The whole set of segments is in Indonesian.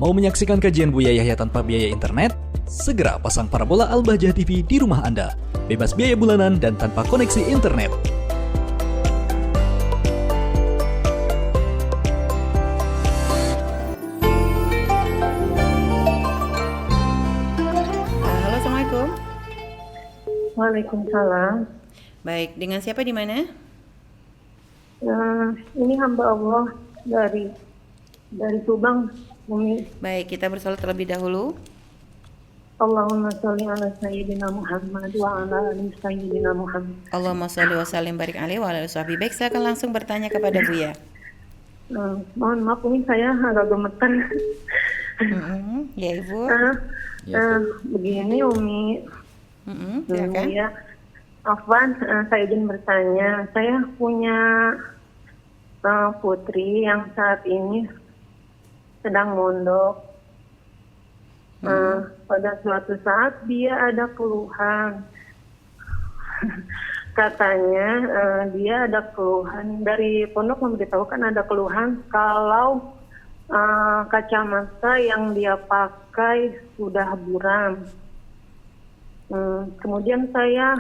Mau menyaksikan kajian Buya Yahya tanpa biaya internet? Segera pasang parabola Al-Bahjah TV di rumah Anda. Bebas biaya bulanan dan tanpa koneksi internet. Halo, Assalamualaikum. Waalaikumsalam. Baik, dengan siapa di mana? Ini hamba Allah dari Subang, Umi. Baik, kita bersolat terlebih dahulu. Allahumma sholli ala sayyidina Muhammad wa ala ali sayyidina Muhammad. Allahumma sholli wa sallim barik alaihi wa ala alihi washabihi. Baik, silakan langsung bertanya kepada Buya. Mohon maaf Umi, saya agak gemetar. Ya Ibu. Begini Umi. Silakan. Ya, Afwan, saya izin bertanya. Saya punya putri yang saat ini sedang mondok. Pada suatu saat dia ada keluhan. Katanya dia ada keluhan dari pondok memberitahukan ada keluhan kalau kacamata yang dia pakai sudah buram. Kemudian saya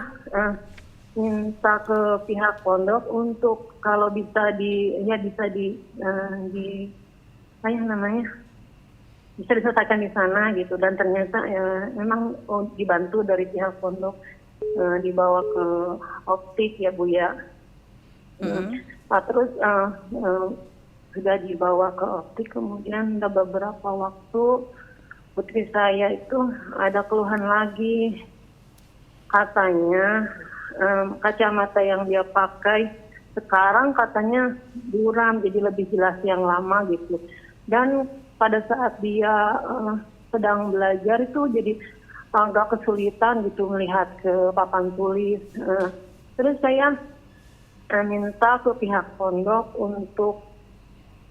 minta ke pihak pondok untuk kalau bisa bisa diselesaikan di sana gitu, dan ternyata memang dibantu dari pihak pondok, dibawa ke optik ya Bu ya. Terus sudah dibawa ke optik, kemudian ada beberapa waktu putri saya itu ada keluhan lagi. Katanya kacamata yang dia pakai sekarang katanya buram, jadi lebih jelas yang lama gitu. Dan pada saat dia sedang belajar itu jadi agak kesulitan gitu melihat ke papan tulis. Terus saya minta ke pihak pondok untuk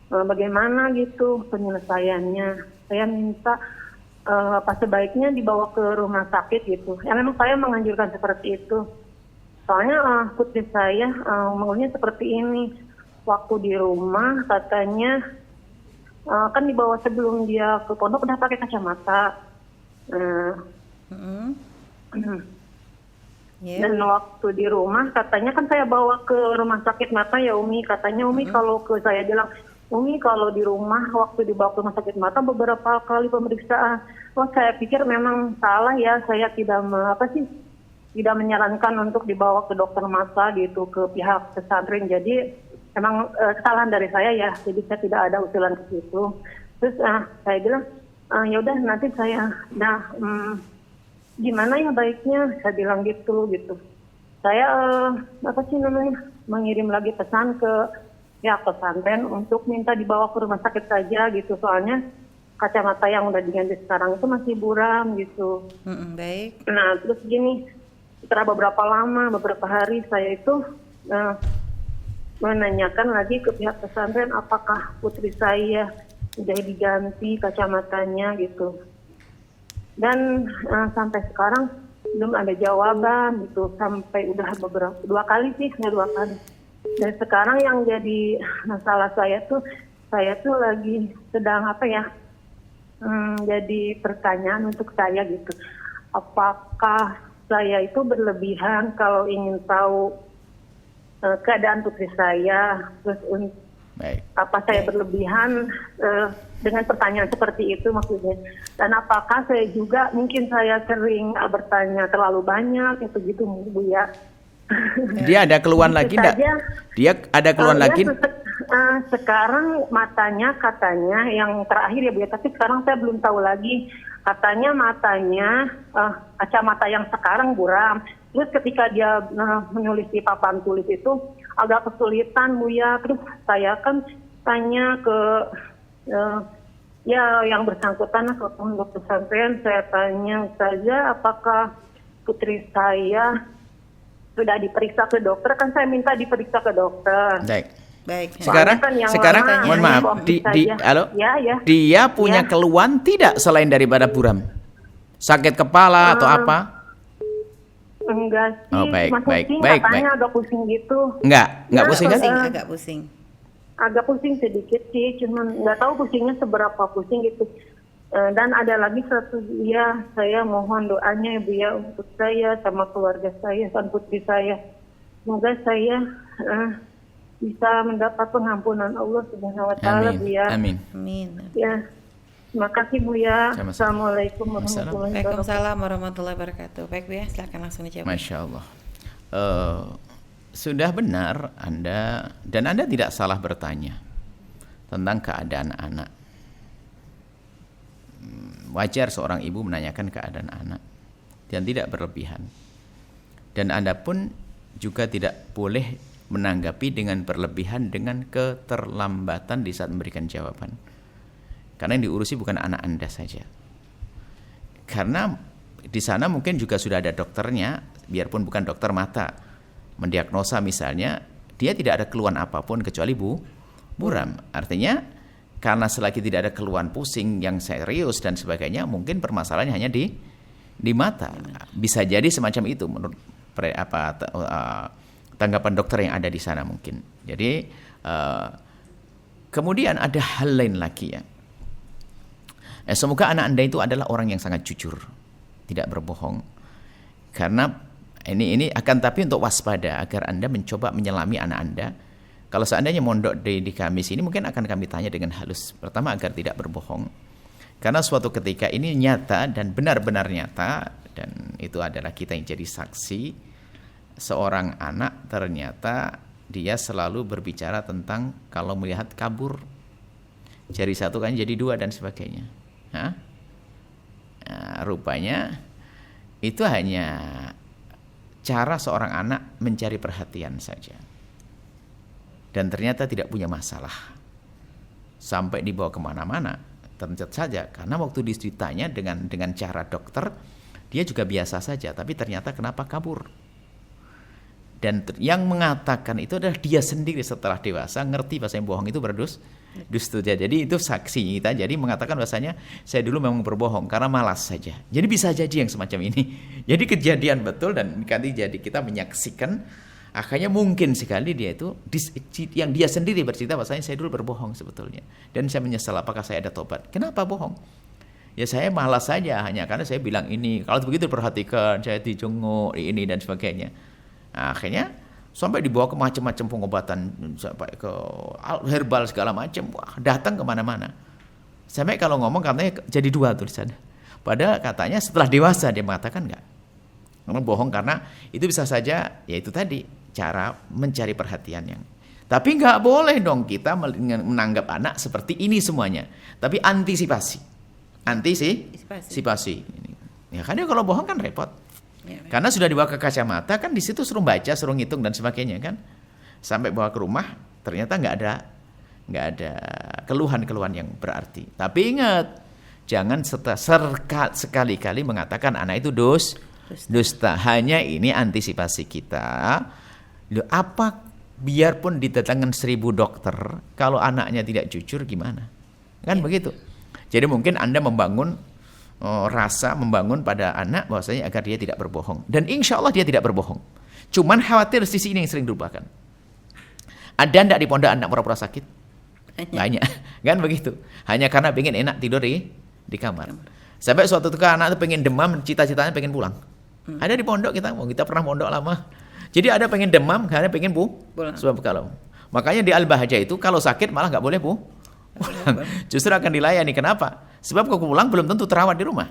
bagaimana gitu penyelesaiannya. Saya minta apa sebaiknya dibawa ke rumah sakit gitu. Ya memang saya menganjurkan seperti itu. Soalnya putri saya mengeluhnya seperti ini. Waktu di rumah katanya kan dibawa sebelum dia ke pondok udah pakai kacamata. Dan waktu di rumah katanya kan saya bawa ke rumah sakit mata ya Umi. Katanya Umi kalau ke saya bilang, Umi kalau di rumah waktu dibawa ke rumah sakit mata beberapa kali pemeriksaan. Saya pikir memang salah ya, saya tidak menyarankan untuk dibawa ke dokter mata gitu, ke pihak pesantren. Jadi memang kesalahan dari saya ya, jadi saya tidak ada usulan ke situ. Terus saya bilang, ya udah nanti saya gimana ya baiknya, saya bilang gitu. Saya mengirim lagi pesan ke pihak pesantren untuk minta dibawa ke rumah sakit saja gitu, soalnya kacamata yang udah diganti sekarang itu masih buram gitu. Baik. Nah terus gini, setelah beberapa hari saya itu menanyakan lagi ke pihak pesantren apakah putri saya sudah diganti kacamatanya gitu. Dan sampai sekarang belum ada jawaban gitu, sampai udah dua kali. Dan sekarang yang jadi masalah saya tuh lagi sedang jadi pertanyaan untuk saya gitu. Apakah saya itu berlebihan kalau ingin tahu keadaan putri saya, terus saya berlebihan dengan pertanyaan seperti itu maksudnya, dan apakah saya juga mungkin saya sering bertanya terlalu banyak gitu Bu ya. Dia ada keluhan lagi enggak? Dia ada keluhan lagi? Sekarang matanya katanya yang terakhir ya Bu ya, tapi sekarang saya belum tahu lagi. Katanya matanya kacamata yang sekarang buram. Terus ketika dia menulis di papan tulis itu agak kesulitan Bu ya. Terus saya kan tanya ke yang bersangkutan ke pondok pesantren, saya tanya saja apakah putri saya sudah diperiksa ke dokter, kan saya minta diperiksa ke dokter. Baik. Sekarang mohon maaf, dia punya keluhan tidak selain daripada buram? Sakit kepala atau apa? Enggak sih. Oh, baik. Katanya agak pusing gitu. Enggak pusing kan? Agak pusing. Agak pusing sedikit sih, cuman nggak tahu pusingnya seberapa pusing gitu. Dan ada lagi satu Buya, saya mohon doanya Buya untuk saya sama keluarga saya, sang putri saya. Semoga saya bisa mendapat pengampunan Allah Subhanahu wa taala, Buya. Amin. Amin. Ya. Terima kasih Buya. Sama-sama. Assalamualaikum warahmatullahi wabarakatuh. Waalaikumsalam warahmatullahi wabarakatuh. Baik Buya, silakan langsung dijawab. Masya Allah. Sudah benar Anda, dan Anda tidak salah bertanya tentang keadaan anak. Wajar seorang ibu menanyakan keadaan anak dan tidak berlebihan. Dan Anda pun juga tidak boleh menanggapi dengan berlebihan dengan keterlambatan di saat memberikan jawaban. Karena yang diurusi bukan anak Anda saja. Karena di sana mungkin juga sudah ada dokternya, biarpun bukan dokter mata, mendiagnosa misalnya, dia tidak ada keluhan apapun kecuali buram. Artinya karena selagi tidak ada keluhan pusing yang serius dan sebagainya, mungkin permasalahannya hanya di mata. Bisa jadi semacam itu menurut tanggapan dokter yang ada di sana mungkin. Jadi kemudian ada hal lain lagi ya. Semoga anak Anda itu adalah orang yang sangat jujur, tidak berbohong. Karena ini akan tapi untuk waspada agar Anda mencoba menyelami anak Anda. Kalau seandainya mondok di kami sini mungkin akan kami tanya dengan halus. Pertama agar tidak berbohong. Karena suatu ketika ini nyata dan benar-benar nyata, dan itu adalah kita yang jadi saksi. Seorang anak ternyata dia selalu berbicara tentang kalau melihat kabur, jari satu kan jadi dua dan sebagainya. Nah, rupanya itu hanya cara seorang anak mencari perhatian saja. Dan ternyata tidak punya masalah. Sampai dibawa kemana-mana. Ternyata saja, karena waktu ditanya dengan cara dokter, dia juga biasa saja. Tapi ternyata kenapa kabur? Dan yang mengatakan itu adalah dia sendiri setelah dewasa, ngerti bahasa yang bohong itu berdusta. Jadi itu saksi kita. Jadi mengatakan bahasanya saya dulu memang berbohong karena malas saja. Jadi bisa jadi yang semacam ini. Jadi kejadian betul dan jadi kita menyaksikan. Akhirnya mungkin sekali dia itu yang dia sendiri bercerita bahasanya saya dulu berbohong sebetulnya. Dan saya menyesal apakah saya ada tobat. Kenapa bohong? Ya saya malas saja hanya karena saya bilang ini. Kalau begitu perhatikan saya dijenguk ini dan sebagainya. Nah, akhirnya sampai dibawa ke macam-macam pengobatan, sampai ke herbal segala macam, wah datang kemana-mana. Sampai kalau ngomong katanya jadi dua tulisannya. Padahal katanya setelah dewasa dia mengatakan enggak. Memang bohong karena itu bisa saja, ya itu tadi cara mencari perhatian yang. Tapi enggak boleh dong kita menanggap anak seperti ini semuanya. Tapi antisipasi. Ya kan kalau bohong kan repot. Karena sudah dibawa ke kacamata kan di situ suruh baca, suruh ngitung dan sebagainya kan. Sampai bawa ke rumah ternyata nggak ada keluhan-keluhan yang berarti. Tapi ingat, jangan sekali-kali mengatakan anak itu dusta. Hanya ini antisipasi kita. Biarpun didatangkan 1000 dokter, kalau anaknya tidak jujur gimana? Kan begitu. Jadi mungkin Anda membangun membangun pada anak bahwasanya agar dia tidak berbohong. Dan insya Allah dia tidak berbohong. Cuman khawatir sisi ini yang sering dilupakan. Ada enggak di pondok anak pura-pura sakit? Banyak. Kan begitu. Hanya karena pengen enak tidur di kamar. Sampai suatu ketika anak itu pengen demam, cita-citanya pengen pulang. Ada di pondok kita pernah pondok lama. Jadi ada pengen demam, karena pengen pulang. Sebab kalau makanya di Al-Bahjah itu kalau sakit malah nggak boleh pulang. Justru akan dilayani. Kenapa? Sebab kalau pulang belum tentu terawat di rumah.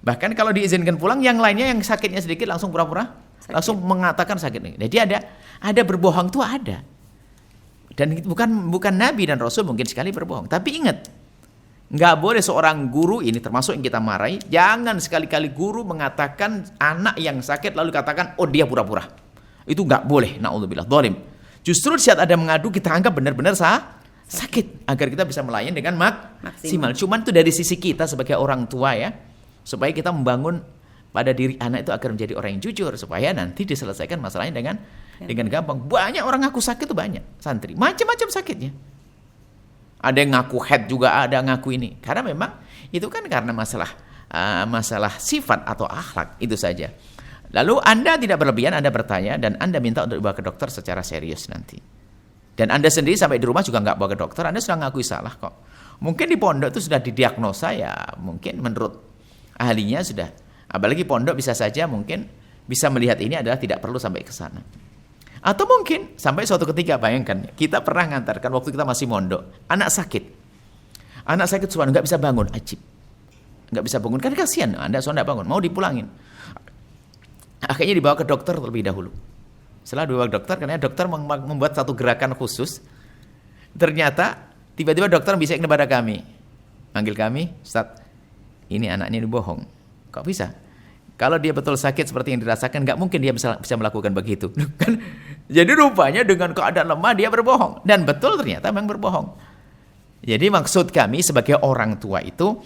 Bahkan kalau diizinkan pulang, yang lainnya yang sakitnya sedikit langsung pura-pura langsung mengatakan sakit. Jadi ada berbohong tuh ada. Dan bukan Nabi dan Rasul mungkin sekali berbohong. Tapi ingat, nggak boleh seorang guru, ini termasuk yang kita marahi, jangan sekali-kali guru mengatakan anak yang sakit lalu katakan oh dia pura-pura. Itu nggak boleh. Na'udzubillah, zalim. Justru saat ada mengadu kita anggap benar-benar sakit agar kita bisa melayani dengan maksimal. Cuman itu dari sisi kita sebagai orang tua ya, supaya kita membangun pada diri anak itu agar menjadi orang yang jujur supaya nanti diselesaikan masalahnya dengan gampang. Banyak orang ngaku sakit itu banyak santri, macam-macam sakitnya. Ada yang ngaku head juga, ada yang ngaku ini. Karena memang itu kan karena masalah sifat atau akhlak itu saja. Lalu Anda tidak berlebihan, Anda bertanya dan Anda minta untuk dibawa ke dokter secara serius nanti. Dan Anda sendiri sampai di rumah juga nggak bawa ke dokter, Anda sudah ngakui salah kok. Mungkin di pondok itu sudah didiagnosa ya, mungkin menurut ahlinya sudah. Apalagi pondok bisa saja mungkin bisa melihat ini adalah tidak perlu sampai ke sana. Atau mungkin sampai suatu ketika, bayangkan, kita pernah ngantarkan waktu kita masih mondok, anak sakit. Anak sakit suara nggak bisa bangun, ajib. Nggak bisa bangun, kan kasihan, Anda soalnya nggak bangun, mau dipulangin. Akhirnya dibawa ke dokter terlebih dahulu. Setelah dibawa ke dokter, karena dokter membuat satu gerakan khusus. Ternyata tiba-tiba dokter bisa kepada kami. Manggil kami, Ustaz, ini anaknya ini bohong. Kok bisa? Kalau dia betul sakit seperti yang dirasakan, nggak mungkin dia bisa melakukan begitu. Kan? Jadi rupanya dengan keadaan lemah dia berbohong. Dan betul ternyata memang berbohong. Jadi maksud kami sebagai orang tua itu,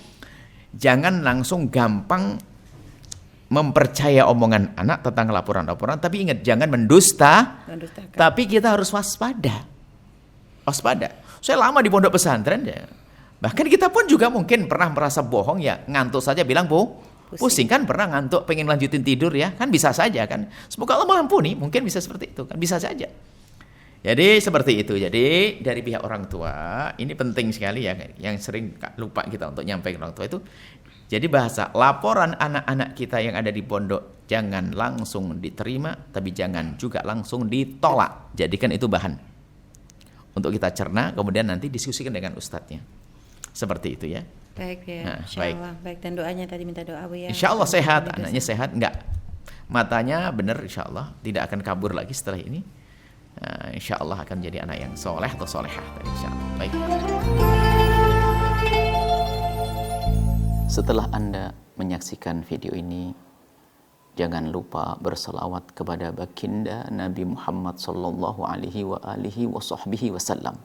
jangan langsung gampang mempercaya omongan anak tentang laporan-laporan. Tapi ingat, jangan mendustakan. Tapi kita harus waspada. Waspada. Saya lama di pondok pesantren ya. Bahkan kita pun juga mungkin pernah merasa bohong ya. Ngantuk saja bilang pusing kan, pernah ngantuk pengen lanjutin tidur ya, kan bisa saja kan. Semoga Allah mengampuni, mungkin bisa seperti itu kan, bisa saja. Jadi seperti itu. Jadi dari pihak orang tua ini penting sekali ya, yang sering lupa kita untuk nyampaikan orang tua itu. Jadi bahasa laporan anak-anak kita yang ada di pondok jangan langsung diterima, tapi jangan juga langsung ditolak. Jadikan itu bahan untuk kita cerna, kemudian nanti diskusikan dengan ustadznya. Seperti itu ya. Baik ya, Nah, insyaallah. Baik, dan doanya tadi minta doa Bu ya. Insyaallah sehat, anaknya sehat, enggak matanya benar, insyaallah tidak akan kabur lagi setelah ini. Insyaallah akan jadi anak yang soleh atau solehah, insyaallah. Baik. Setelah Anda menyaksikan video ini, jangan lupa berselawat kepada baginda Nabi Muhammad sallallahu alaihi wa alihi wa sahbihi wasallam.